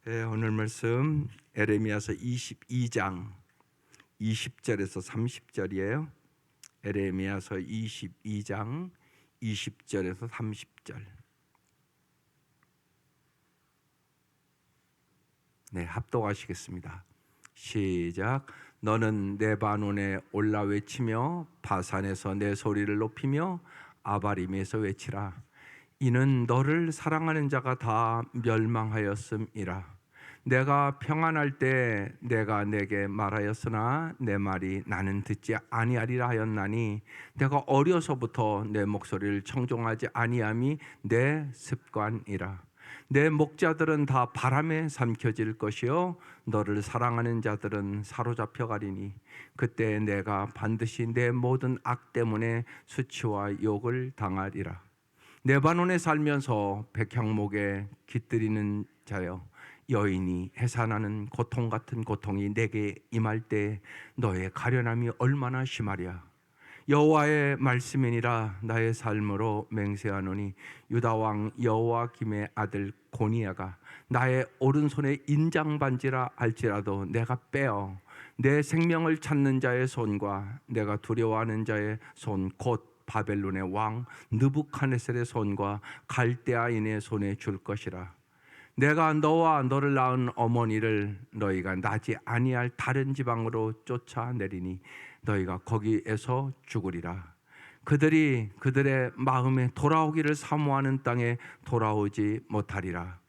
오늘 말씀 에레미야서 22장 20절에서 30절이에요. 에레미야서 22장 20절에서 30절. 네, 합독하시겠습니다. 시작. 너는 레바논에 올라 외치며 바산에서 내 소리를 높이며 아바림에서 외치라. 이는 너를 사랑하는 자가 다 멸망하였음이라. 내가 평안할 때 내가 내게 말하였으나 내 말이 나는 듣지 아니하리라 하였나니 내가 어려서부터 내 목소리를 청종하지 아니함이 내 습관이라. 내 목자들은 다 바람에 삼켜질 것이요 너를 사랑하는 자들은 사로잡혀 가리니 그때 내가 반드시 내 모든 악 때문에 수치와 욕을 당하리라. 레바논에 살면서 백향목에 깃들이는 자여, 여인이 해산하는 고통 같은 고통이 내게 임할 때 너의 가련함이 얼마나 심하랴. 여호와의 말씀이니라. 나의 삶으로 맹세하노니 유다 왕 여호와김의 아들 고니야가 나의 오른손에 인장반지라 할지라도 내가 빼어 내 생명을 찾는 자의 손과 내가 두려워하는 자의 손 곧 바벨론의 왕 느부갓네살의 손과 갈대아인의 손에 줄 것이라. 내가 너와 너를 낳은 어머니를 너희가 나지 아니할 다른 지방으로 쫓아내리니 너희가 거기에서 죽으리라. 그들이 그들의 마음에 돌아오기를 사모하는 땅에 돌아오지 못하리라.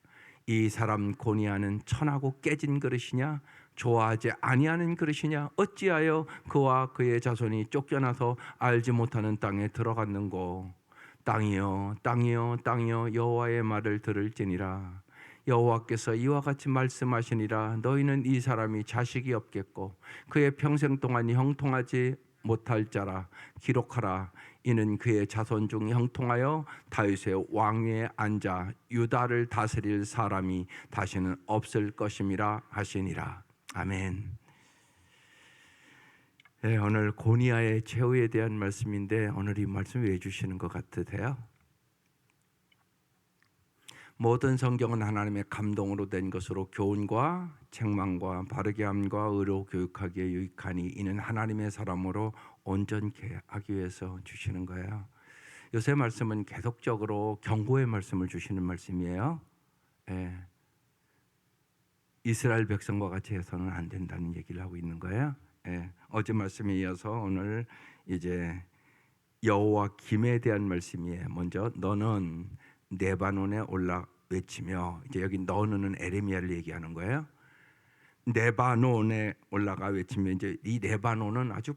이 사람 고니야는 천하고 깨진 그릇이냐? 좋아하지 아니하는 그릇이냐? 어찌하여 그와 그의 자손이 쫓겨나서 알지 못하는 땅에 들어갔는고? 땅이여 땅이여 땅이여 여호와의 말을 들을지니라. 여호와께서 이와 같이 말씀하시니라. 너희는 이 사람이 자식이 없겠고 그의 평생 동안 형통하지 못할 자라. 기록하라. 이는 그의 자손 중 형통하여 다윗의 왕위에 앉아 유다를 다스릴 사람이 다시는 없을 것임이라 하시니라. 아멘. 네, 오늘 고니야의 최후에 대한 말씀인데 오늘 이 말씀 왜 주시는 것 같으세요? 모든 성경은 하나님의 감동으로 된 것으로 교훈과 책망과 바르게 함과 의로 교육하기에 유익하니 이는 하나님의 사람으로 온전케 하기 위해서 주시는 거예요. 요새 말씀은 계속적으로 경고의 말씀을 주시는 말씀이에요. 예. 이스라엘 백성과 같이 해서는 안 된다는 얘기를 하고 있는 거예요. 예. 어제 말씀에 이어서 오늘 이제 여호와 김에 대한 말씀이에요. 먼저 너는 레바논에 올라 외치며, 이제 여기 너는 에레미야를 얘기하는 거예요. 레바논에 올라가 외치며, 이제 이 레바논은 아주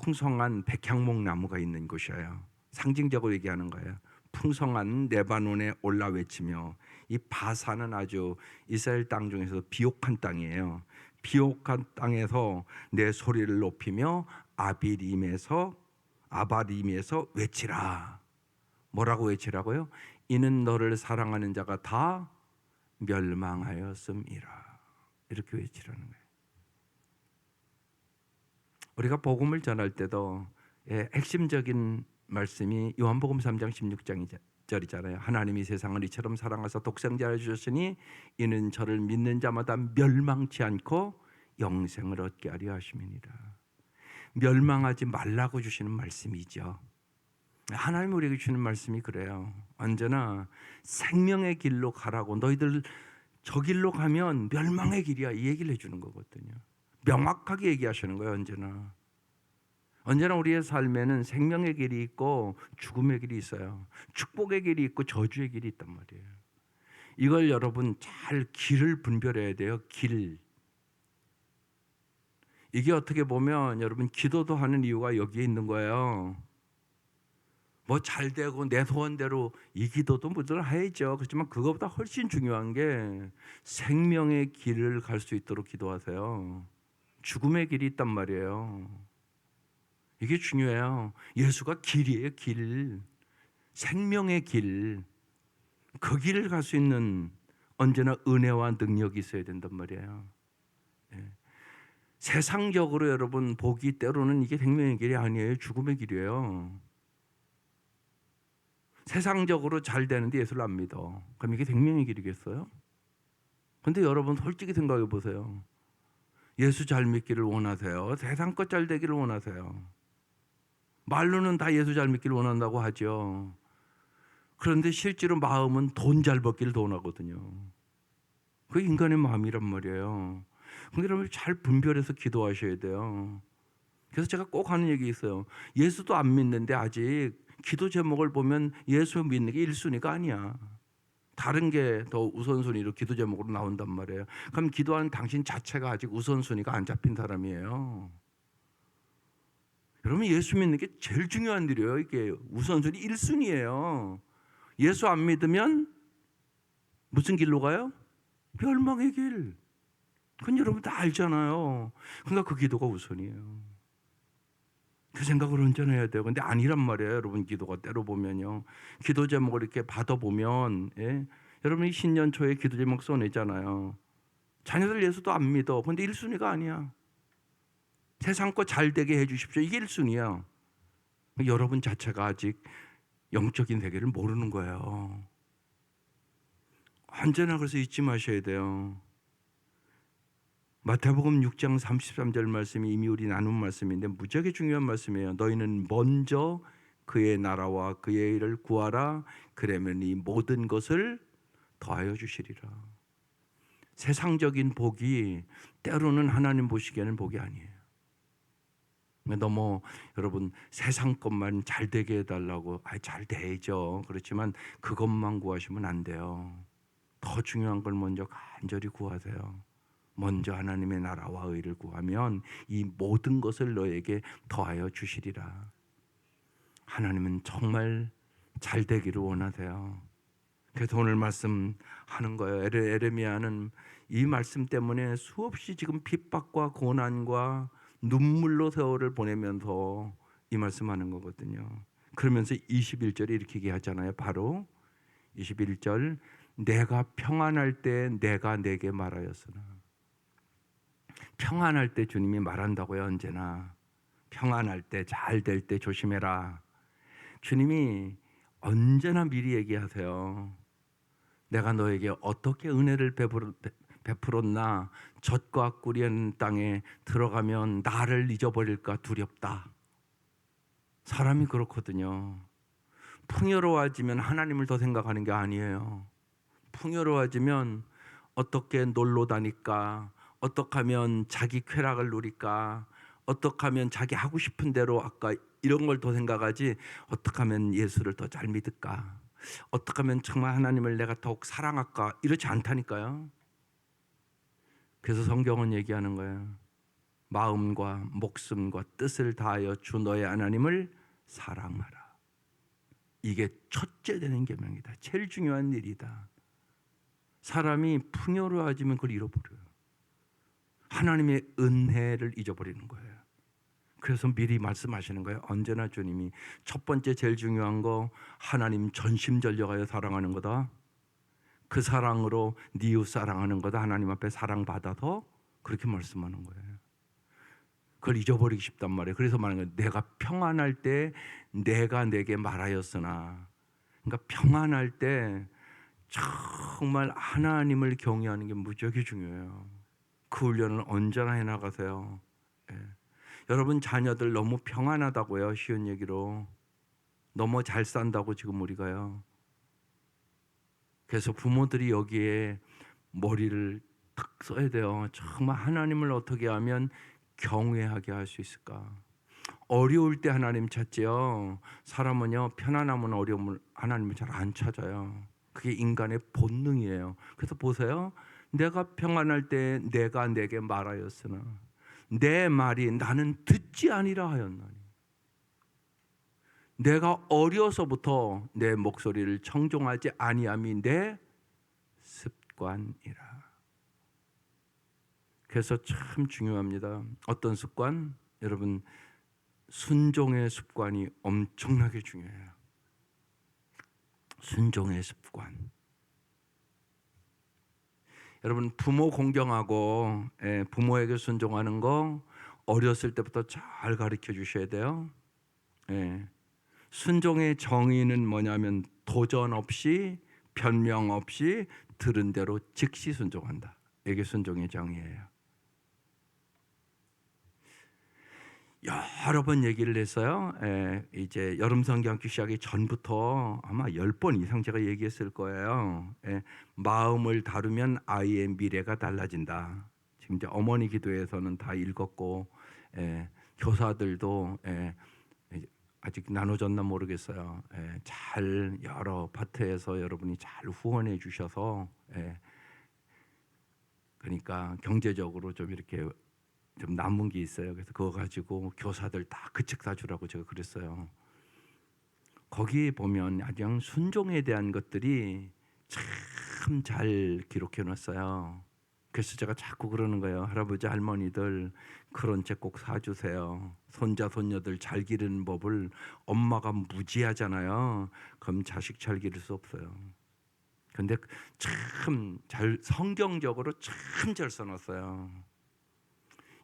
풍성한 백향목 나무가 있는 곳이에요. 상징적으로 얘기하는 거예요. 풍성한 레바논에 올라 외치며, 이 바산은 아주 이스라엘 땅 중에서 비옥한 땅이에요. 비옥한 땅에서 내 소리를 높이며 아바림에서 외치라. 뭐라고 외치라고요? 이는 너를 사랑하는 자가 다 멸망하였음이라. 이렇게 외치라는 거예요. 우리가 복음을 전할 때도 핵심적인 말씀이 요한복음 3장 16절이잖아요. 하나님이 세상을 이처럼 사랑하사 독생자를 주셨으니 이는 저를 믿는 자마다 멸망치 않고 영생을 얻게 하려 하심이니라. 멸망하지 말라고 주시는 말씀이죠. 하나님 우리에게 주시는 말씀이 그래요. 언제나 생명의 길로 가라고, 너희들 저 길로 가면 멸망의 길이야, 이 얘기를 해주는 거거든요. 명확하게 얘기하시는 거예요. 언제나 우리의 삶에는 생명의 길이 있고 죽음의 길이 있어요. 축복의 길이 있고 저주의 길이 있단 말이에요. 이걸 여러분 잘 길을 분별해야 돼요. 길. 이게 어떻게 보면 여러분 기도도 하는 이유가 여기에 있는 거예요. 뭐 잘 되고 내 소원대로 이 기도도 물론 해야죠. 그렇지만 그것보다 훨씬 중요한 게 생명의 길을 갈 수 있도록 기도하세요. 죽음의 길이 있단 말이에요. 이게 중요해요. 예수가 길이에요. 길. 생명의 길. 그 길을 갈 수 있는 언제나 은혜와 능력이 있어야 된단 말이에요. 예. 세상적으로 여러분 복이 때로는 이게 생명의 길이 아니에요. 죽음의 길이에요. 세상적으로 잘 되는데 예수를 안 믿어. 그럼 이게 생명의 길이겠어요? 근데 여러분 솔직히 생각해 보세요. 예수 잘 믿기를 원하세요? 세상 것 잘 되기를 원하세요? 말로는 다 예수 잘 믿기를 원한다고 하죠. 그런데 실제로 마음은 돈 잘 벌기를 더 원하거든요. 그게 인간의 마음이란 말이에요. 근데 여러분 잘 분별해서 기도하셔야 돼요. 그래서 제가 꼭 하는 얘기 있어요. 예수도 안 믿는데 아직 기도 제목을 보면 예수 믿는 게 1순위가 아니야. 다른 게 더 우선순위로 기도 제목으로 나온단 말이에요. 그럼 기도하는 당신 자체가 아직 우선순위가 안 잡힌 사람이에요. 여러분 예수 믿는 게 제일 중요한 일이에요. 이게 우선순위 1순위예요. 예수 안 믿으면 무슨 길로 가요? 멸망의 길. 그건 여러분 다 알잖아요. 그러니까 그 기도가 우선이에요. 그 생각을 언제나 해야 돼요. 근데 아니란 말이에요. 여러분 기도가 때로 보면요. 기도 제목을 이렇게 받아보면 여러분이 신년 초에 기도 제목 써내잖아요. 자녀들 예수도 안 믿어. 근데 1순위가 아니야. 세상 거 잘 되게 해 주십시오. 이게 1순위야. 여러분 자체가 아직 영적인 세계를 모르는 거예요. 언제나 그래서 잊지 마셔야 돼요. 마태복음 6장 33절 말씀이 이미 우리 나눈 말씀인데 무지하게 중요한 말씀이에요. 너희는 먼저 그의 나라와 그의 일을 구하라. 그러면 이 모든 것을 더하여 주시리라. 세상적인 복이 때로는 하나님 보시기에는 복이 아니에요. 너무 여러분 세상 것만 잘 되게 해달라고 잘 되죠. 그렇지만 그것만 구하시면 안 돼요. 더 중요한 걸 먼저 간절히 구하세요. 먼저 하나님의 나라와 의를 구하면 이 모든 것을 너에게 더하여 주시리라. 하나님은 정말 잘 되기를 원하세요. 그래서 오늘 말씀하는 거예요. 에레미야는 이 말씀 때문에 수없이 지금 핍박과 고난과 눈물로 세월을 보내면서 이 말씀하는 거거든요. 그러면서 21절에 이렇게 얘기하잖아요. 바로 21절 내가 평안할 때 내가 내게 말하였으나. 평안할 때 주님이 말한다고요. 언제나 평안할 때 잘 될 때 조심해라. 주님이 언제나 미리 얘기하세요. 내가 너에게 어떻게 은혜를 베풀었나. 젖과 꿀이 있는 땅에 들어가면 나를 잊어버릴까 두렵다. 사람이 그렇거든요. 풍요로워지면 하나님을 더 생각하는 게 아니에요. 풍요로워지면 어떻게 놀러 다닐까, 어떻게 하면 자기 쾌락을 누릴까, 어떻게 하면 자기 하고 싶은 대로 아까 이런 걸 더 생각하지, 어떻게 하면 예수를 더 잘 믿을까, 어떻게 하면 정말 하나님을 내가 더욱 사랑할까, 이렇지 않다니까요. 그래서 성경은 얘기하는 거예요. 마음과 목숨과 뜻을 다하여 주 너의 하나님을 사랑하라. 이게 첫째 되는 계명이다. 제일 중요한 일이다. 사람이 풍요로워지면 그걸 잃어버려요. 하나님의 은혜를 잊어버리는 거예요. 그래서 미리 말씀하시는 거예요. 언제나 주님이 첫 번째 제일 중요한 거 하나님 전심전력하여 사랑하는 거다. 그 사랑으로 네 이웃 사랑하는 거다. 하나님 앞에 사랑받아서 그렇게 말씀하는 거예요. 그걸 잊어버리기 쉽단 말이에요. 그래서 말하는 거예요. 내가 평안할 때 내가 내게 말하였으나. 그러니까 평안할 때 정말 하나님을 경외하는 게 무지하게 중요해요. 그 훈련을 언제나 해나가세요. 여러분 자녀들 너무 평안하다고요. 쉬운 얘기로 너무 잘 산다고 지금 우리가요. 그래서 부모들이 여기에 머리를 탁 써야 돼요. 정말 하나님을 어떻게 하면 경외하게 할 수 있을까? 어려울 때 하나님 찾지요. 사람은요 편안하면 어려움을 하나님을 잘 안 찾아요. 그게 인간의 본능이에요. 그래서 보세요. 내가 평안할 때 내가 내게 말하였으나 내 말이 나는 듣지 아니라 하였나니. 내가 어려서부터 내 목소리를 청종하지 아니함이 내 습관이라. 그래서 참 중요합니다. 어떤 습관? 여러분 순종의 습관이 엄청나게 중요해요. 순종의 습관. 여러분 부모 공경하고 부모에게 순종하는 거 어렸을 때부터 잘 가르쳐 주셔야 돼요. 순종의 정의는 뭐냐면 도전 없이 변명 없이 들은 대로 즉시 순종한다. 부모에게 순종의 정의예요. 여러 번 얘기를 했어요. 이제 여름 성경학교 시작하기 전부터 아마 10번 이상 제가 얘기했을 거예요. 마음을 다루면 아이의 미래가 달라진다. 지금 이제 어머니 기도에서는 다 읽었고, 교사들도 아직 나눠졌나 모르겠어요. 잘 여러 파트에서 여러분이 잘 후원해 주셔서, 그러니까 경제적으로 좀 이렇게 좀 남은 게 있어요. 그래서 그거 가지고 교사들 다 그 책 사주라고 제가 그랬어요. 거기에 보면 아주 순종에 대한 것들이 참 잘 기록해 놨어요. 그래서 제가 자꾸 그러는 거예요. 할아버지 할머니들 그런 책 꼭 사주세요. 손자 손녀들 잘 기르는 법을 엄마가 무지하잖아요. 그럼 자식 잘 기를 수 없어요. 근데 참 잘 성경적으로 참 잘 써놨어요.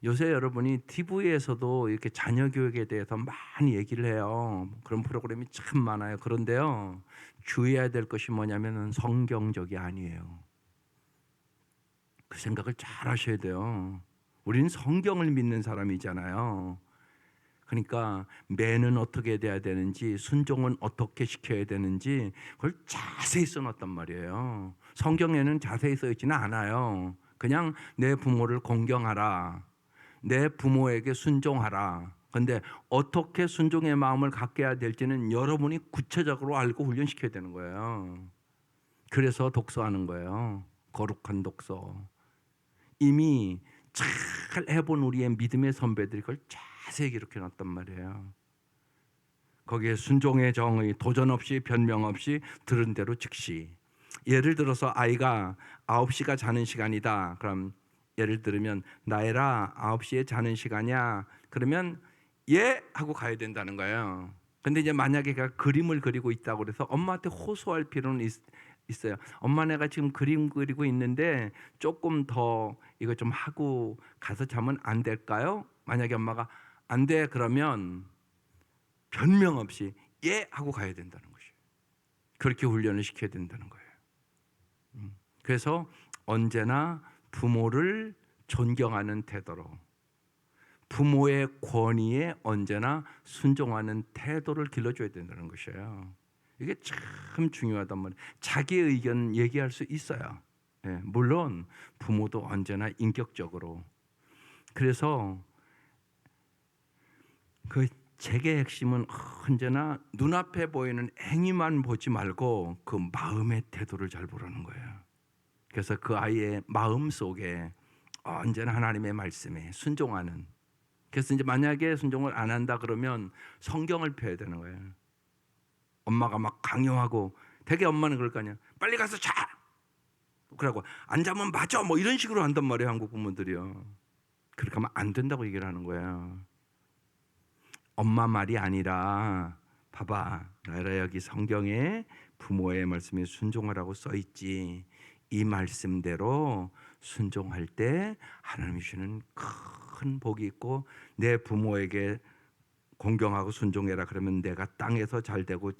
요새 여러분이 TV에서도 이렇게 자녀 교육에 대해서 많이 얘기를 해요. 그런 프로그램이 참 많아요. 그런데요, 주의해야 될 것이 뭐냐면 성경적이 아니에요. 그 생각을 잘 하셔야 돼요. 우리는 성경을 믿는 사람이잖아요. 그러니까 매는 어떻게 돼야 되는지, 순종은 어떻게 시켜야 되는지 그걸 자세히 써놨단 말이에요. 성경에는 자세히 써 있지는 않아요. 그냥 내 부모를 공경하라, 내 부모에게 순종하라. 근데 어떻게 순종의 마음을 갖게 해야 될지는 여러분이 구체적으로 알고 훈련시켜야 되는 거예요. 그래서 독서하는 거예요. 거룩한 독서. 이미 잘 해본 우리의 믿음의 선배들이 그걸 자세히 기록해 놨단 말이에요. 거기에 순종의 정의, 도전 없이 변명 없이 들은 대로 즉시. 예를 들어서 아이가 9시가 자는 시간이다. 그럼 예를 들면 나애라 9시에 자는 시간이야. 그러면 예 하고 가야 된다는 거예요. 근데 이제 만약에 걔가 그림을 그리고 있다고 그래서 엄마한테 호소할 필요는 있어요. 엄마 내가 지금 그림 그리고 있는데 조금 더 이거 좀 하고 가서 자면 안 될까요? 만약에 엄마가 안 돼 그러면 변명 없이 예 하고 가야 된다는 것이에요. 그렇게 훈련을 시켜야 된다는 거예요. 그래서 언제나 부모를 존경하는 태도로, 부모의 권위에 언제나 순종하는 태도를 길러줘야 된다는 것이에요. 이게 참 중요하단 말이에요. 자기 의견 얘기할 수 있어요. 물론 부모도 언제나 인격적으로. 그래서 그 책의 핵심은 언제나 눈앞에 보이는 행위만 보지 말고 그 마음의 태도를 잘 보라는 거예요. 그래서 그 아이의 마음 속에 언제나 하나님의 말씀에 순종하는. 그래서 이제 만약에 순종을 안 한다 그러면 성경을 펴야 되는 거예요. 엄마가 막 강요하고, 되게 엄마는 그럴 거 아니야. 빨리 가서 자. 그러고 안 자면 맞아. 뭐 이런 식으로 한단 말이에요, 한국 부모들이요. 그렇게 하면 안 된다고 얘기를 하는 거예요. 엄마 말이 아니라 봐봐, 나라 여기 성경에 부모의 말씀에 순종하라고 써 있지. 이 말씀대로 순종할 때 하나님이 주시는 큰 복이 있고, 내 부모에게 공경하고 순종해라 그러면 내가 땅에서 잘되고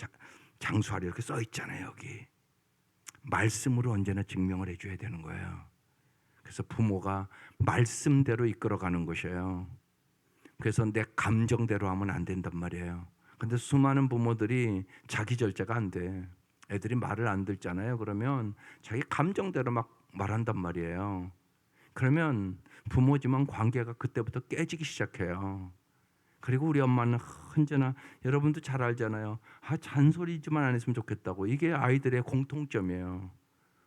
장수하리 이렇게 써 있잖아요. 여기 말씀으로 언제나 증명을 해줘야 되는 거예요. 그래서 부모가 말씀대로 이끌어가는 것이에요. 그래서 내 감정대로 하면 안 된단 말이에요. 근데 수많은 부모들이 자기 절제가 안 돼. 애들이 말을 안 듣잖아요. 그러면 자기 감정대로 막 말한단 말이에요. 그러면 부모지만 관계가 그때부터 깨지기 시작해요. 그리고 우리 엄마는 언제나, 여러분도 잘 알잖아요. 잔소리지만 안 했으면 좋겠다고. 이게 아이들의 공통점이에요.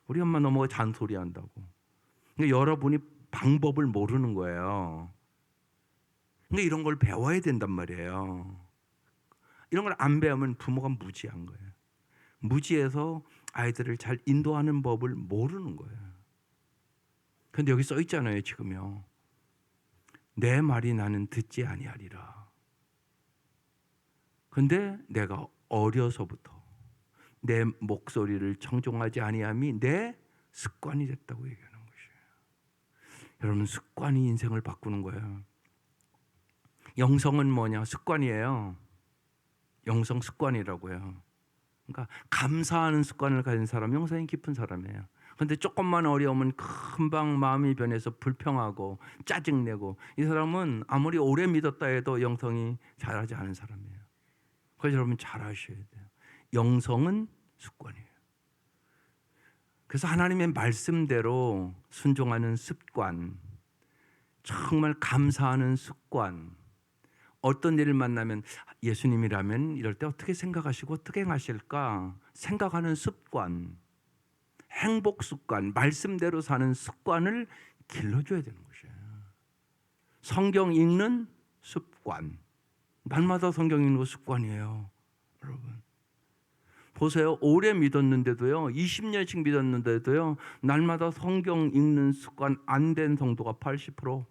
우리 엄마 너무 잔소리 한다고. 그러니까 여러분이 방법을 모르는 거예요. 근데 이런 걸 배워야 된단 말이에요. 이런 걸 안 배우면 부모가 무지한 거예요. 무지해서 아이들을 잘 인도하는 법을 모르는 거예요. 근데 여기 써 있잖아요, 지금요. 내 말이 나는 듣지 아니하리라. 근데 내가 어려서부터 내 목소리를 청종하지 아니함이 내 습관이 됐다고 얘기하는 것이에요. 여러분, 습관이 인생을 바꾸는 거예요. 영성은 뭐냐? 습관이에요. 영성 습관이라고요. 그러니까 감사하는 습관을 가진 사람 영성이 깊은 사람이에요. 근데 조금만 어려우면 금방 마음이 변해서 불평하고 짜증내고, 이 사람은 아무리 오래 믿었다 해도 영성이 자라지 않은 사람이에요. 그래서 여러분 잘 아셔야 돼요. 영성은 습관이에요. 그래서 하나님의 말씀대로 순종하는 습관, 정말 감사하는 습관, 어떤 일을 만나면 예수님이라면 이럴 때 어떻게 생각하시고 어떻게 행하실까 생각하는 습관, 행복 습관, 말씀대로 사는 습관을 길러줘야 되는 것이에요. 성경 읽는 습관, 날마다 성경 읽는 거 습관이에요. 여러분 보세요. 오래 믿었는데도요, 20년씩 믿었는데도요, 날마다 성경 읽는 습관 안 된 성도가 80%.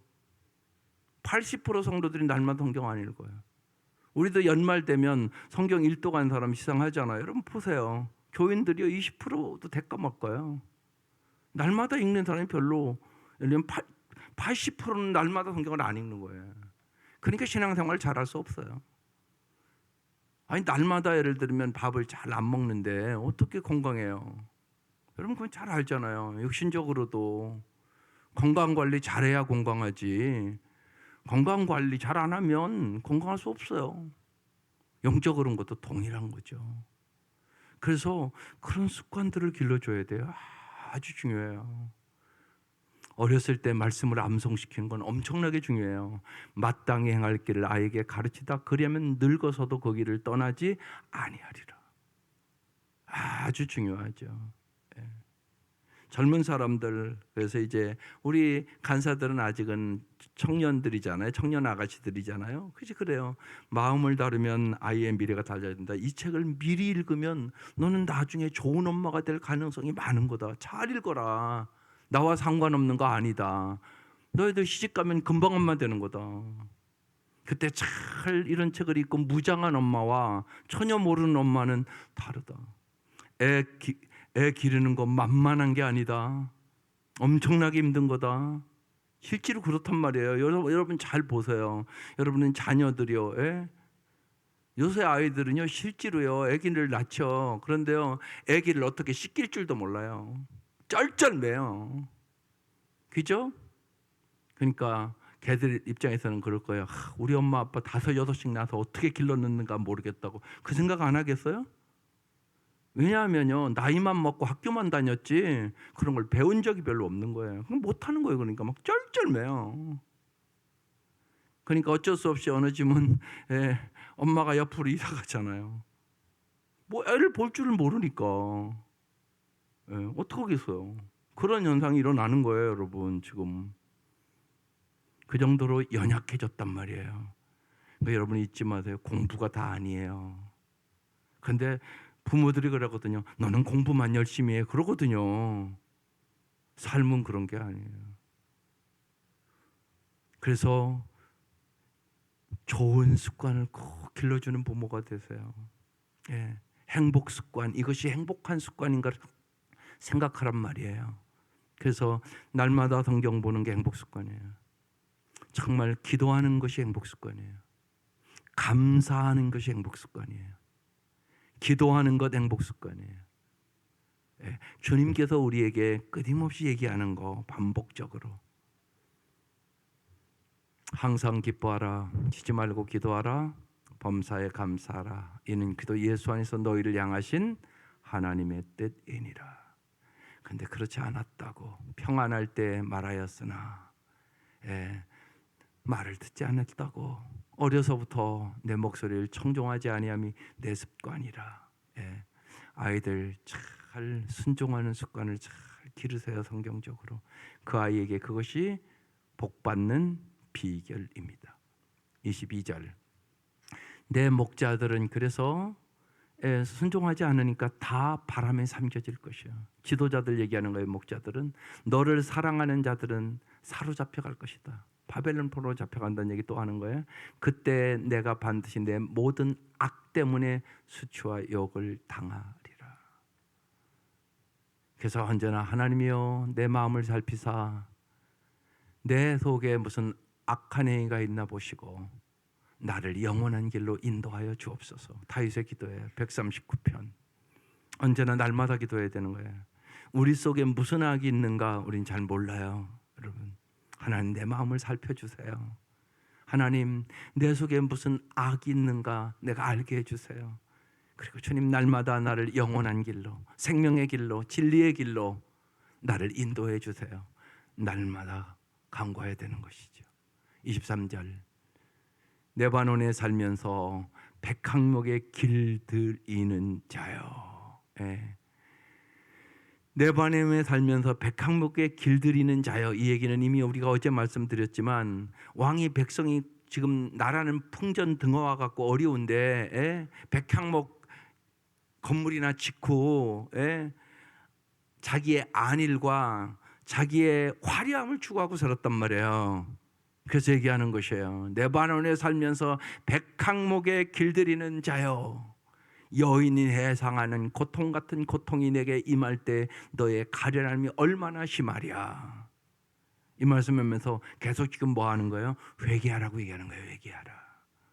80% 성도들이 날마다 성경 안 읽어요. 우리도 연말 되면 성경 일독 한 사람 시상하잖아요. 여러분 보세요. 교인들이요 20%도 대가 먹어요. 날마다 읽는 사람이 별로, 예를 들면 80%는 날마다 성경을 안 읽는 거예요. 그러니까 신앙생활 잘할 수 없어요. 아니 날마다 예를 들면 밥을 잘 안 먹는데 어떻게 건강해요? 여러분 그건 잘 알잖아요. 육신적으로도 건강관리 잘해야 건강하지, 건강관리 잘 안 하면 건강할 수 없어요. 영적으로는 것도 동일한 거죠. 그래서 그런 습관들을 길러줘야 돼요. 아주 중요해요. 어렸을 때 말씀을 암송시키는 건 엄청나게 중요해요. 마땅히 행할 길을 아이에게 가르치다 그러면 늙어서도 그 길을 떠나지 아니하리라. 아주 중요하죠. 예. 젊은 사람들, 그래서 이제 우리 간사들은 아직은 청년들이잖아요. 청년 아가씨들이잖아요. 그지 그래요. 마음을 다루면 아이의 미래가 달라진다. 이 책을 미리 읽으면 너는 나중에 좋은 엄마가 될 가능성이 많은 거다. 잘 읽어라. 나와 상관없는 거 아니다. 너희들 시집가면 금방 엄마 되는 거다. 그때 잘 이런 책을 읽고 무장한 엄마와 전혀 모르는 엄마는 다르다. 애 기르는 거 만만한 게 아니다. 엄청나게 힘든 거다. 실제로 그렇단 말이에요. 여러분 잘 보세요. 여러분은 자녀들이요. 예? 요새 아이들은요 실제로요 아기를 낳죠. 그런데요 아기를 어떻게 씻길 줄도 몰라요. 쩔쩔매요. 그죠? 그러니까 걔들 입장에서는 그럴 거예요. 우리 엄마 아빠 5, 6씩 낳아서 어떻게 길렀는가 모르겠다고. 그 생각 안 하겠어요? 왜냐하면요 나이만 먹고 학교만 다녔지 그런 걸 배운 적이 별로 없는 거예요. 그럼 못하는 거예요. 그러니까 막 쩔쩔매요. 그러니까 어쩔 수 없이 어느 집은 엄마가 옆으로 이사 가잖아요. 뭐 애를 볼 줄을 모르니까 어떡하겠어요. 그런 현상이 일어나는 거예요. 여러분 지금 그 정도로 연약해졌단 말이에요. 그러니까 여러분 잊지 마세요. 공부가 다 아니에요. 그런데 부모들이 그러거든요. 너는 공부만 열심히 해. 그러거든요. 삶은 그런 게 아니에요. 그래서 좋은 습관을 꼭 길러주는 부모가 되세요. 예, 행복 습관, 이것이 행복한 습관인가 생각하란 말이에요. 그래서 날마다 성경 보는 게 행복 습관이에요. 정말 기도하는 것이 행복 습관이에요. 감사하는 것이 행복 습관이에요. 기도하는 것 행복 습관이에요. 예, 주님께서 우리에게 끊임없이 얘기하는 거 반복적으로 항상 기뻐하라, 쉬지 말고 기도하라, 범사에 감사하라. 이는 그도 예수 안에서 너희를 향하신 하나님의 뜻이니라. 근데 그렇지 않았다고 평안할 때 말하였으나 말을 듣지 않았다고 어려서부터 내 목소리를 청종하지 아니함이 내 습관이라. 아이들 잘 순종하는 습관을 잘 기르세요. 성경적으로 그 아이에게 그것이 복받는 비결입니다. 22절 내 목자들은 그래서 순종하지 않으니까 다 바람에 삼켜질 것이야. 지도자들 얘기하는 거예요. 목자들은 너를 사랑하는 자들은 사로잡혀 갈 것이다. 바벨론 포로로 잡혀간다는 얘기 또 하는 거예요. 그때 내가 반드시 내 모든 악 때문에 수치와 욕을 당하리라. 그래서 언제나 하나님이여 내 마음을 살피사 내 속에 무슨 악한 행위가 있나 보시고 나를 영원한 길로 인도하여 주옵소서. 다윗의 기도예요. 139편. 언제나 날마다 기도해야 되는 거예요. 우리 속에 무슨 악이 있는가 우린 잘 몰라요. 여러분, 하나님 내 마음을 살펴주세요. 하나님 내 속에 무슨 악이 있는가 내가 알게 해주세요. 그리고 주님 날마다 나를 영원한 길로, 생명의 길로, 진리의 길로 나를 인도해 주세요. 날마다 간구해야 되는 것이죠. 23절, 레바논에 살면서 백항목에 길들이는 자요. 예. 레바논에 살면서 백항목에 길들이는 자요. 이 얘기는 이미 우리가 어제 말씀드렸지만 왕이 백성이 지금 나라는 풍전등화와 같고 어려운데, 예? 백항목 건물이나 짓고, 예? 자기의 안일과 자기의 화려함을 추구하고 살았단 말이에요. 그래서 얘기하는 것이에요. 레바논에 살면서 백항목에 길들이는 자요, 여인이 해상하는 고통 같은 고통이 내게 임할 때 너의 가련함이 얼마나 심하랴. 이 말씀하면서 계속 지금 뭐 하는 거예요? 회개하라고 얘기하는 거예요. 회개하라,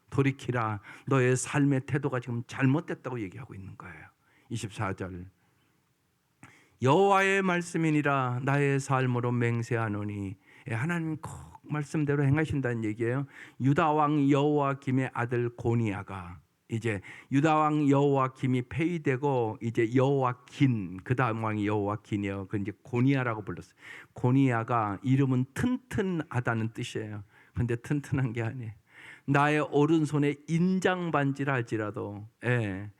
돌이키라. 너의 삶의 태도가 지금 잘못됐다고 얘기하고 있는 거예요. 24절, 여호와의 말씀이니라 나의 삶으로 맹세하노니. 하나님 꼭 말씀대로 행하신다는 얘기예요. 유다 왕 여호와김의 아들 고니야가, 이제 유다 왕 여호와김이 폐위되고 이제 여호와긴, 그 다음 왕이 여호와긴이에요. 그 이제 고니야라고 불렀어요. 고니야가 이름은 튼튼하다는 뜻이에요. 근데 튼튼한 게 아니에요. 나의 오른손에 인장반지라 할지라도, 예,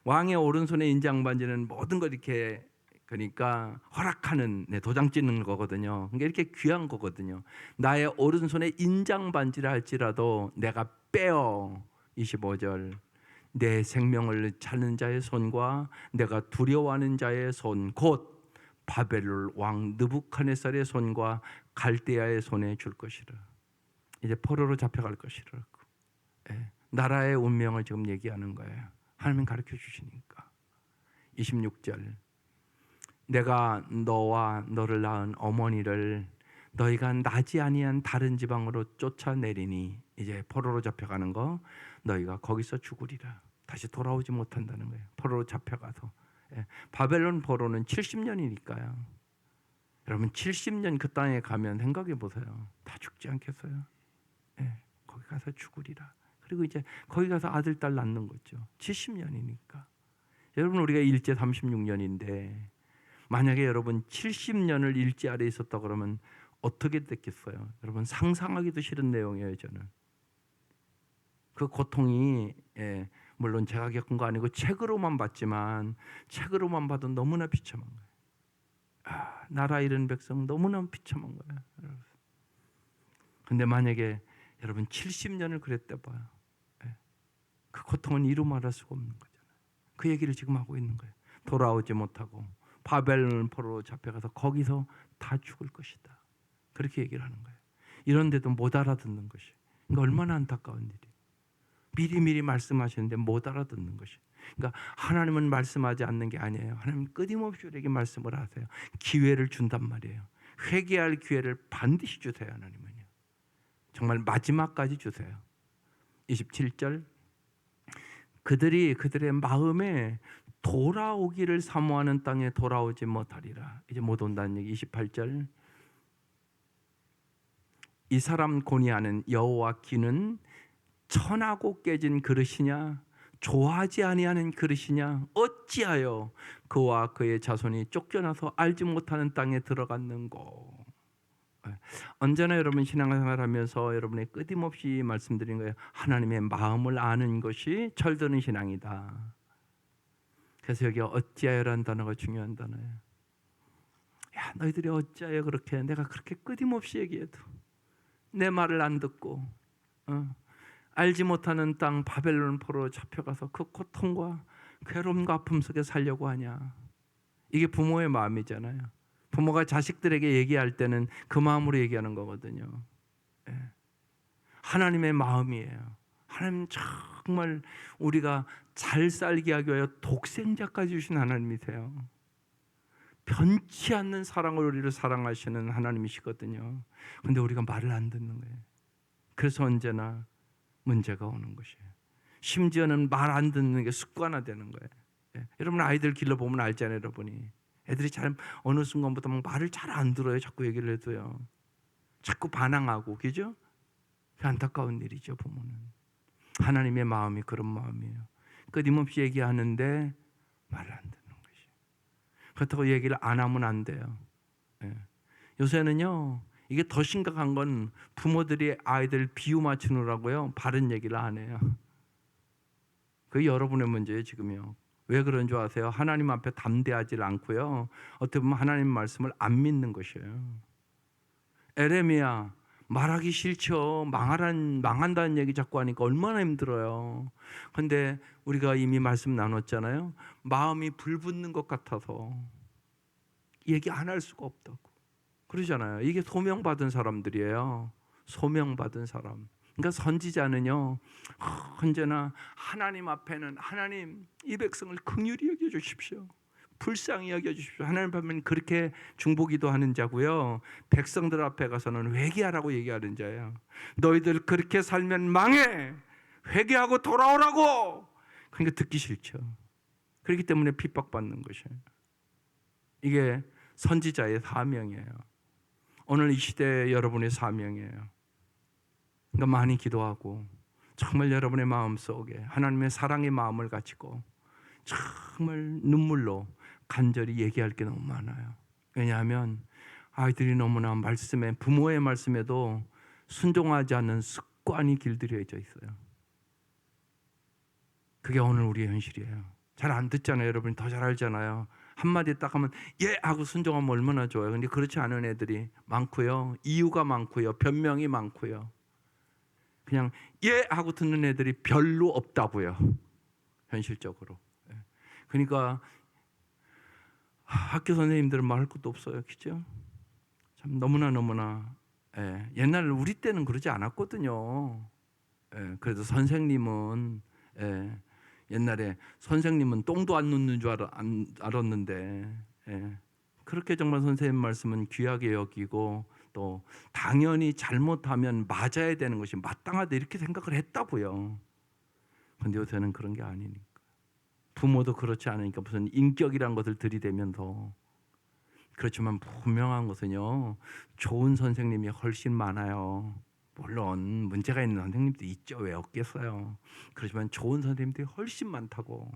왕의 오른손에 인장반지는 모든 걸 이렇게, 그러니까 허락하는, 도장 찍는 거거든요. 그러니까 이렇게 귀한 거거든요. 나의 오른손에 인장반지라 할지라도 내가 빼어. 25절, 내 생명을 찾는 자의 손과 내가 두려워하는 자의 손, 곧 바벨론 왕 느부갓네살의 손과 갈대아의 손에 줄 것이라. 이제 포로로 잡혀갈 것이라고. 나라의 운명을 지금 얘기하는 거예요. 하나님 가르쳐 주시니까. 26절, 내가 너와 너를 낳은 어머니를 너희가 나지 아니한 다른 지방으로 쫓아내리니, 이제 포로로 잡혀가는 거, 너희가 거기서 죽으리라. 다시 돌아오지 못한다는 거예요. 포로로 잡혀가서. 바벨론 포로는 70년이니까요. 여러분 70년 그 땅에 가면 생각해 보세요. 다 죽지 않겠어요? 거기 가서 죽으리라. 그리고 이제 거기 가서 아들 딸 낳는 거죠. 70년이니까. 여러분 우리가 일제 36년인데 만약에 여러분 70년을 일제 아래에 있었다 그러면 어떻게 됐겠어요? 여러분 상상하기도 싫은 내용이에요. 저는 그 고통이, 물론 제가 겪은 거 아니고 책으로만 봤지만, 책으로만 봐도 너무나 비참한 거예요. 나라 잃은 백성 너무나 비참한 거예요. 근데 만약에 여러분 70년을 그랬다 봐요. 그 고통은 이루 말할 수가 없는 거잖아요. 그 얘기를 지금 하고 있는 거예요. 돌아오지 못하고 바벨론 포로로 잡혀가서 거기서 다 죽을 것이다. 그렇게 얘기를 하는 거예요. 이런데도 못 알아듣는 것이, 그러니까 얼마나 안타까운 일이에요. 미리미리 말씀하시는데 못 알아듣는 것이. 그러니까 하나님은 말씀하지 않는 게 아니에요. 하나님 끊임없이 우리에게 말씀을 하세요. 기회를 준단 말이에요. 회개할 기회를 반드시 주세요. 하나님은요. 정말 마지막까지 주세요. 27절, 그들의 마음에 돌아오기를 사모하는 땅에 돌아오지 못하리라. 이제 못 온다는 얘기. 28절, 이 사람 고니야는 여호와긴은 천하고 깨진 그릇이냐, 좋아하지 아니하는 그릇이냐, 어찌하여 그와 그의 자손이 쫓겨나서 알지 못하는 땅에 들어갔는고. 언제나 여러분 신앙생활하면서 여러분의 끊임없이 말씀드린 거예요. 하나님의 마음을 아는 것이 철드는 신앙이다. 그래서 여기 어찌하여라는 단어가 중요한 단어예요. 야, 너희들이 어찌하여 그렇게, 내가 그렇게 끊임없이 얘기해도 내 말을 안 듣고, 알지 못하는 땅 바벨론 포로로 잡혀가서 그 고통과 괴로움과 아픔 속에 살려고 하냐. 이게 부모의 마음이잖아요. 부모가 자식들에게 얘기할 때는 그 마음으로 얘기하는 거거든요. 하나님의 마음이에요. 하나님 정말 우리가 잘 살게 하기 위하여 독생자까지 주신 하나님이세요. 변치 않는 사랑으로 우리를 사랑하시는 하나님이시거든요. 그런데 우리가 말을 안 듣는 거예요. 그래서 언제나 문제가 오는 것이에요. 심지어는 말 안 듣는 게 습관화되는 거예요. 여러분 아이들 길러보면 알잖아요. 여러분이 애들이 잘 어느 순간부터 막 말을 잘 안 들어요. 자꾸 얘기를 해도요. 자꾸 반항하고, 그죠? 안타까운 일이죠, 부모는. 하나님의 마음이 그런 마음이에요. 끊임없이 얘기하는데 말을 안 듣는 것이. 그렇다고 얘기를 안 하면 안 돼요. 예. 요새는요, 이게 더 심각한 건 부모들이 아이들 비유 맞추느라고요, 바른 얘기를 안 해요. 그게 여러분의 문제예요, 지금요. 왜 그런 줄 아세요? 하나님 앞에 담대하지 않고요, 어떻게 보면 하나님 말씀을 안 믿는 것이에요. 에레미야, 말하기 싫죠. 망한다는 얘기 자꾸 하니까 얼마나 힘들어요. 근데 우리가 이미 말씀 나눴잖아요. 마음이 불붙는 것 같아서 얘기 안 할 수가 없다고 그러잖아요. 이게 소명받은 사람들이에요. 소명받은 사람. 그러니까 선지자는요, 언제나 하나님 앞에는 하나님, 이 백성을 긍휼히 여겨주십시오, 불쌍히 여겨주십시오. 하나님 앞에는 그렇게 중보기도 하는 자고요, 백성들 앞에 가서는 회개하라고 얘기하는 자예요. 너희들 그렇게 살면 망해, 회개하고 돌아오라고. 그러니까 듣기 싫죠. 그렇기 때문에 핍박받는 것이에요. 이게 선지자의 사명이에요. 오늘 이 시대에 여러분의 사명이에요. 그러니까 많이 기도하고, 정말 여러분의 마음속에 하나님의 사랑의 마음을 가지고 정말 눈물로 간절히 얘기할 게 너무 많아요. 왜냐하면 아이들이 너무나 말씀에, 부모의 말씀에도 순종하지 않는 습관이 길들여져 있어요. 그게 오늘 우리의 현실이에요. 잘 안 듣잖아요. 여러분이 더 잘 알잖아요. 한마디 딱 하면 예 하고 순종하면 얼마나 좋아요. 근데 그렇지 않은 애들이 많고요, 이유가 많고요, 변명이 많고요, 그냥 예 하고 듣는 애들이 별로 없다고요, 현실적으로. 그러니까 학교 선생님들은 말할 것도 없어요, 그죠? 참 너무나 옛날 우리 때는 그러지 않았거든요. 그래도 선생님은, 옛날에 선생님은 똥도 안 눕는 줄 알았는데, 그렇게 정말 선생님 말씀은 귀하게 여기고, 또 당연히 잘못하면 맞아야 되는 것이 마땅하다 이렇게 생각을 했다고요. 근데 요새는 그런 게 아니니까. 부모도 그렇지 않으니까 무슨 인격이란 것을 들이대면서. 그렇지만 분명한 것은요, 좋은 선생님이 훨씬 많아요. 물론 문제가 있는 선생님도 있죠. 왜 없겠어요. 그렇지만 좋은 선생님들이 훨씬 많다고.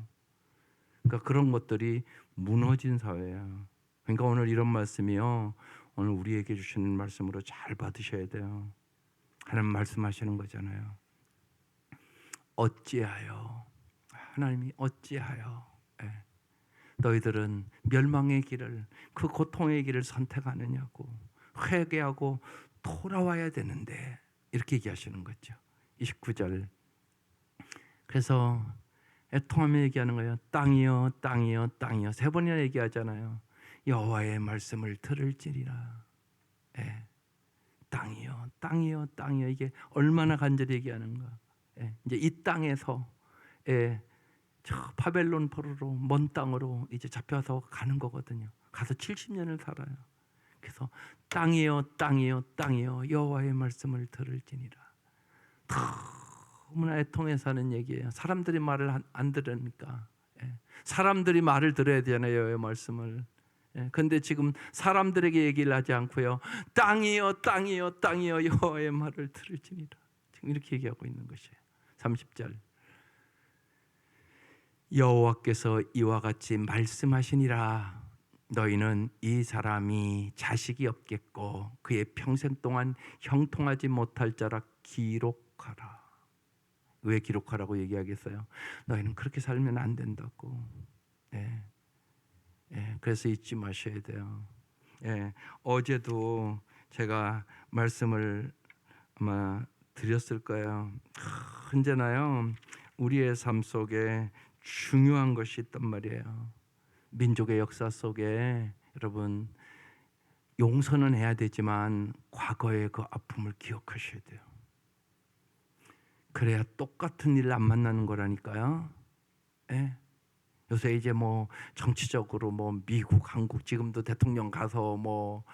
그러니까 그런 것들이 무너진 사회예요. 그러니까 오늘 이런 말씀이요, 오늘 우리에게 주시는 말씀으로 잘 받으셔야 돼요. 하나님 말씀하시는 거잖아요. 어찌하여, 하나님이 어찌하여 너희들은 멸망의 길을, 그 고통의 길을 선택하느냐고. 회개하고 돌아와야 되는데, 이렇게 얘기하시는 거죠. 29절. 그래서 애통하며 얘기하는 거예요. 땅이여 땅이여 땅이여, 세 번이나 얘기하잖아요. 여호와의 말씀을 들을지니라. 땅이여 땅이여 땅이여, 이게 얼마나 간절히 얘기하는가. 이제 이 땅에서 저 바벨론 포로로 먼 땅으로 이제 잡혀서 가는 거거든요. 가서 70년을 살아요. 그래서 땅이여 땅이여 땅이여 여호와의 말씀을 들을지니라. 너무나 애통해서 하는 얘기예요. 사람들이 말을 안 들으니까. 사람들이 말을 들어야 되잖아요, 여호와의 말씀을. 근데 지금 사람들에게 얘기를 하지 않고요, 땅이여 땅이여 땅이여 여호와의 말을 들을지니라, 지금 이렇게 얘기하고 있는 것이에요. 30절. 여호와께서 이와 같이 말씀하시니라. 너희는 이 사람이 자식이 없겠고 그의 평생 동안 형통하지 못할 자라 기록하라. 왜 기록하라고 얘기하겠어요? 너희는 그렇게 살면 안 된다고. 그래서 잊지 마셔야 돼요. 어제도 제가 말씀을 아마 드렸을 거예요. 언제나요, 우리의 삶 속에 중요한 것이 있단 말이에요. 민족의 역사 속에 여러분, 용서는 해야 되지만 과거의 그 아픔을 기억하셔야 돼요. 그래야 똑같은 일 안 만나는 거라니까요. 요새 이제 뭐 정치적으로 뭐 미국, 한국 지금도 대통령 가서 뭐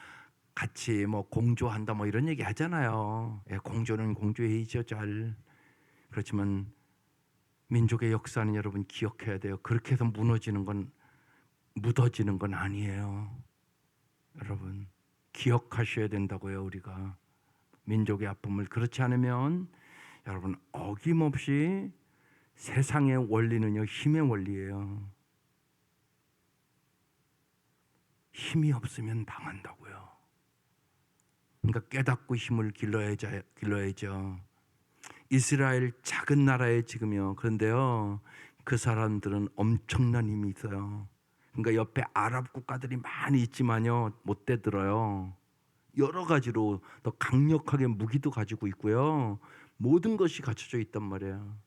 같이 뭐 공조한다 뭐 이런 얘기 하잖아요. 공조는 공조해야죠, 잘. 그렇지만 민족의 역사는 여러분 기억해야 돼요. 그렇게 해서 무너지는 건 묻어지는 건 아니에요. 여러분 기억하셔야 된다고요. 우리가 민족의 아픔을 그렇지 않으면 여러분 어김없이 세상의 원리는요 힘의 원리예요. 힘이 없으면 당한다고요. 그러니까 깨닫고 힘을 길러야죠. 이스라엘 작은 나라에 지금요. 그런데요 그 사람들은 엄청난 힘이 있어요. 그러니까 옆에 아랍 국가들이 많이 있지만요 못 대들어요. 여러 가지로 더 강력하게 무기도 가지고 있고요. 모든 것이 갖춰져 있단 말이에요.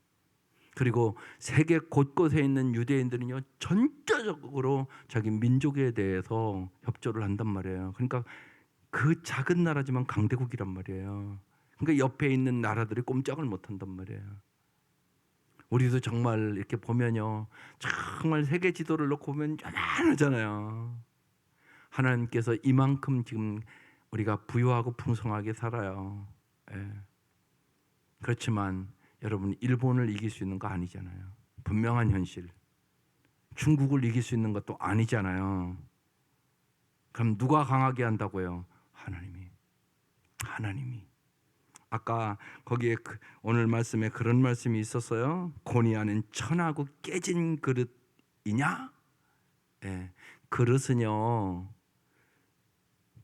그리고 세계 곳곳에 있는 유대인들은요 전적으로 자기 민족에 대해서 협조를 한단 말이에요. 그러니까 그 작은 나라지만 강대국이란 말이에요. 그러니까 옆에 있는 나라들이 꼼짝을 못한단 말이에요. 우리도 정말 이렇게 보면요 정말 세계 지도를 놓고 보면 요만하잖아요. 하나님께서 이만큼 지금 우리가 부유하고 풍성하게 살아요. 예. 그렇지만 여러분 일본을 이길 수 있는 거 아니잖아요. 분명한 현실. 중국을 이길 수 있는 것도 아니잖아요. 그럼 누가 강하게 한다고요? 하나님이. 아까 거기에 오늘 말씀에 그런 말씀이 있었어요. 고니아는 천하고 깨진 그릇이냐? 예. 그릇은요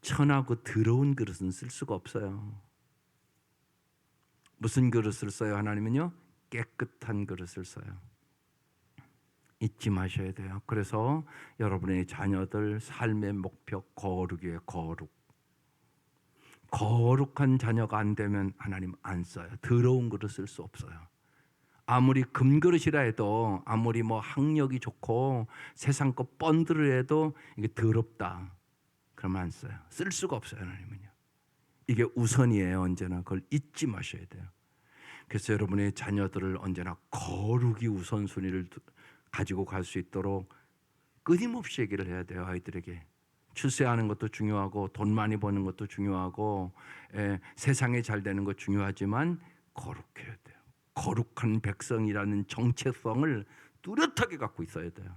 천하고 더러운 그릇은 쓸 수가 없어요. 무슨 그릇을 써요? 하나님은요 깨끗한 그릇을 써요. 잊지 마셔야 돼요. 그래서 여러분의 자녀들 삶의 목표 거룩이에요. 거룩한 자녀가 안 되면 하나님 안 써요. 더러운 그릇 쓸 수 없어요. 아무리 금그릇이라 해도 아무리 뭐 학력이 좋고 세상 거 뻔들을 해도 이게 더럽다 그러면 안 써요. 쓸 수가 없어요. 하나님은요. 이게 우선이에요. 언제나 그걸 잊지 마셔야 돼요. 그래서 여러분의 자녀들을 언제나 거룩이 우선순위를 가지고 갈 수 있도록 끊임없이 얘기를 해야 돼요. 아이들에게 출세하는 것도 중요하고 돈 많이 버는 것도 중요하고 세상에 잘 되는 것 중요하지만 거룩해야 돼요. 거룩한 백성이라는 정체성을 뚜렷하게 갖고 있어야 돼요.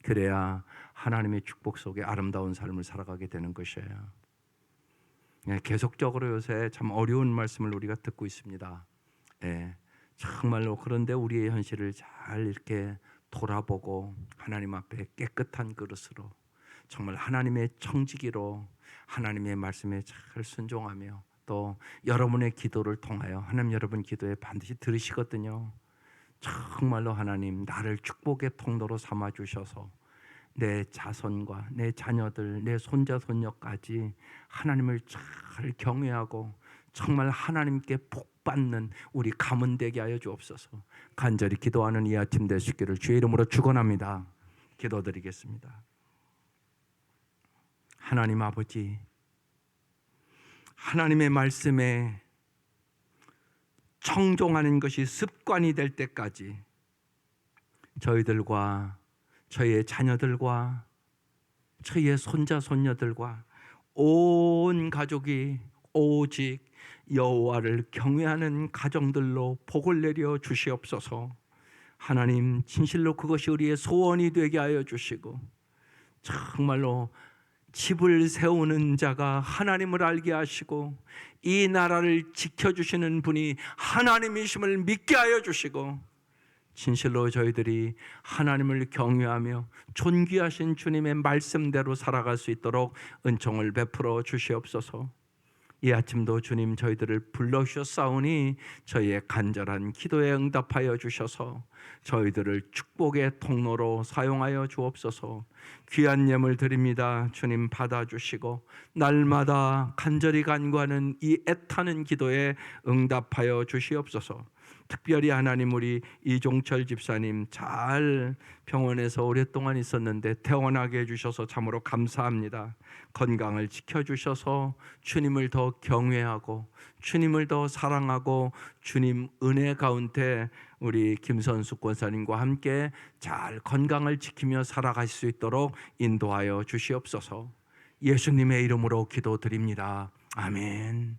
그래야 하나님의 축복 속에 아름다운 삶을 살아가게 되는 것이에요. 계속적으로 요새 참 어려운 말씀을 우리가 듣고 있습니다. 정말로 그런데 우리의 현실을 잘 이렇게 돌아보고 하나님 앞에 깨끗한 그릇으로 정말 하나님의 청지기로 하나님의 말씀에 잘 순종하며 또 여러분의 기도를 통하여 하나님 여러분 기도에 반드시 들으시거든요. 정말로 하나님 나를 축복의 통로로 삼아 주셔서 내 자손과 내 자녀들 내 손자 손녀까지 하나님을 잘 경외하고 정말 하나님께 복받는 우리 가문 되게 하여 주옵소서. 간절히 기도하는 이 아침 되시기를 주의 이름으로 축원합니다. 기도드리겠습니다. 하나님 아버지, 하나님의 말씀에 청종하는 것이 습관이 될 때까지 저희들과 저희의 자녀들과 저희의 손자 손녀들과 온 가족이 오직 여호와를 경외하는 가정들로 복을 내려 주시옵소서. 하나님 진실로 그것이 우리의 소원이 되게 하여 주시고 정말로 집을 세우는 자가 하나님을 알게 하시고 이 나라를 지켜주시는 분이 하나님이심을 믿게 하여 주시고 진실로 저희들이 하나님을 경외하며 존귀하신 주님의 말씀대로 살아갈 수 있도록 은총을 베풀어 주시옵소서. 이 아침도 주님 저희들을 불러주셨사오니 저희의 간절한 기도에 응답하여 주셔서 저희들을 축복의 통로로 사용하여 주옵소서. 귀한 예물 드립니다. 주님 받아주시고 날마다 간절히 간구하는 이 애타는 기도에 응답하여 주시옵소서. 특별히 하나님 우리 이종철 집사님 잘 병원에서 오랫동안 있었는데 퇴원하게 해주셔서 참으로 감사합니다. 건강을 지켜주셔서 주님을 더 경외하고 주님을 더 사랑하고 주님 은혜 가운데 우리 김선수 권사님과 함께 잘 건강을 지키며 살아갈 수 있도록 인도하여 주시옵소서. 예수님의 이름으로 기도드립니다. 아멘.